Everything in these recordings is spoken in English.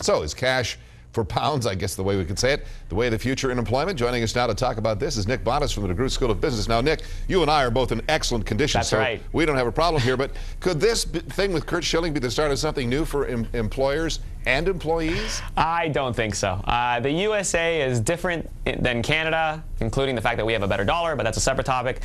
So is cash for pounds, I guess the way we could say it, the way of the future in employment? Joining us now to talk about this is Nick Bontis from the DeGroote School of Business. Now, Nick, you and I are both in excellent condition, That's so right. We don't have a problem here. But could this thing with Curt Schilling be the start of something new for employers and employees? I don't think so. The USA is different than Canada, including the fact that we have a better dollar, but that's a separate topic.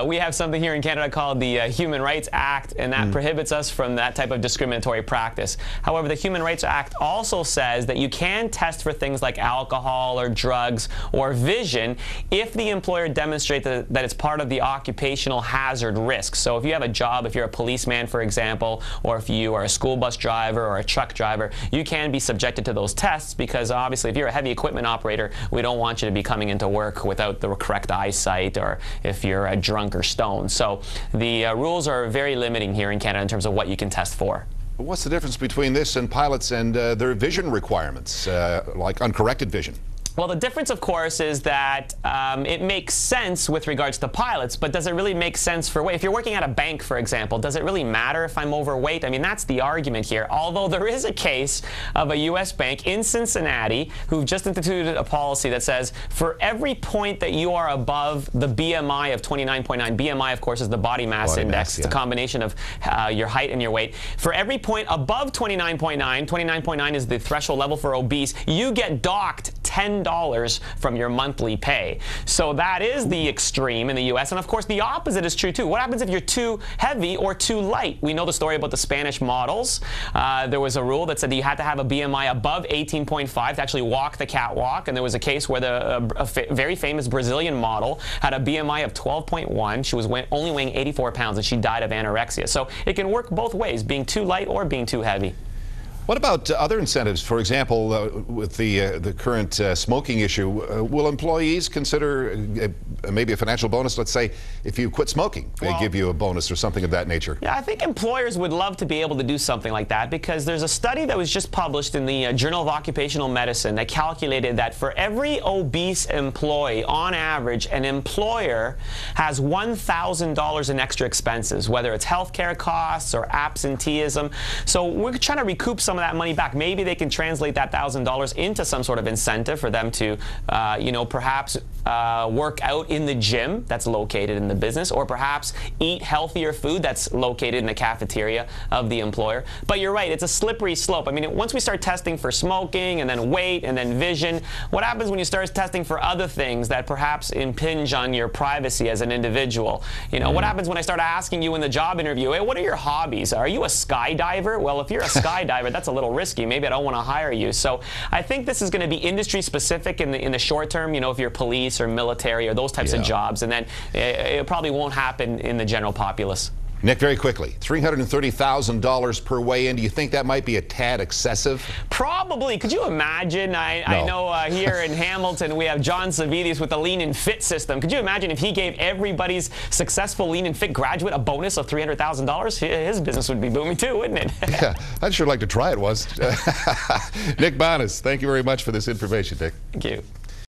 We have something here in Canada called the Human Rights Act, and that prohibits us from that type of discriminatory practice. However, the Human Rights Act also says that you can test for things like alcohol or drugs or vision if the employer demonstrates that it's part of the occupational hazard risk. So if you have a job, if you're a policeman, for example, or if you are a school bus driver or a truck driver, you can be subjected to those tests, because obviously if you're a heavy equipment operator, we don't want you to be coming into work without the correct eyesight, or if you're a drunk or stoned. So the rules are very limiting here in Canada in terms of what you can test for. What's the difference between this and pilots and their vision requirements, like uncorrected vision? Well, the difference, of course, is that it makes sense with regards to pilots, but does it really make sense for weight? If you're working at a bank, for example, does it really matter if I'm overweight? I mean, that's the argument here. Although there is a case of a U.S. bank in Cincinnati who've just instituted a policy that says for every point that you are above the BMI of 29.9, BMI, of course, is the body mass index. It's a combination of your height and your weight. For every point above 29.9, 29.9 is the threshold level for obese, you get docked $10 from your monthly pay. So that is the extreme in the U.S. And of course, the opposite is true too. What happens if you're too heavy or too light? We know the story about the Spanish models. There was a rule that said that you had to have a BMI above 18.5 to actually walk the catwalk. And there was a case where a very famous Brazilian model had a BMI of 12.1. She was only weighing 84 pounds, and she died of anorexia. So it can work both ways, being too light or being too heavy. What about other incentives? For example, with the current smoking issue, will employees consider maybe a financial bonus? Let's say if you quit smoking, they give you a bonus or something of that nature. Yeah, I think employers would love to be able to do something like that, because there's a study that was just published in the Journal of Occupational Medicine that calculated that for every obese employee, on average, an employer has $1,000 in extra expenses, whether it's healthcare costs or absenteeism. So we're trying to recoup some of that money back. Maybe they can translate that $1,000 into some sort of incentive for them to, you know, perhaps work out in the gym that's located in the business, or perhaps eat healthier food that's located in the cafeteria of the employer. But you're right, it's a slippery slope. I mean, once we start testing for smoking and then weight and then vision, what happens when you start testing for other things that perhaps impinge on your privacy as an individual? You know, what happens when I start asking you in the job interview, hey, what are your hobbies? Are you a skydiver? Well, if you're a skydiver, that's a little risky. Maybe I don't want to hire you. So I think this is going to be industry specific in the short term, you know, if you're police or military or those types of jobs, and then it probably won't happen in the general populace. Nick, very quickly, $330,000 per weigh-in. Do you think that might be a tad excessive? Probably. Could you imagine? I know here in Hamilton we have John Savides with the Lean and Fit system. Could you imagine if he gave everybody's successful Lean and Fit graduate a bonus of $300,000? His business would be booming too, wouldn't it? Yeah, I'd sure like to try it once. Nick Bontis, thank you very much for this information, Nick. Thank you.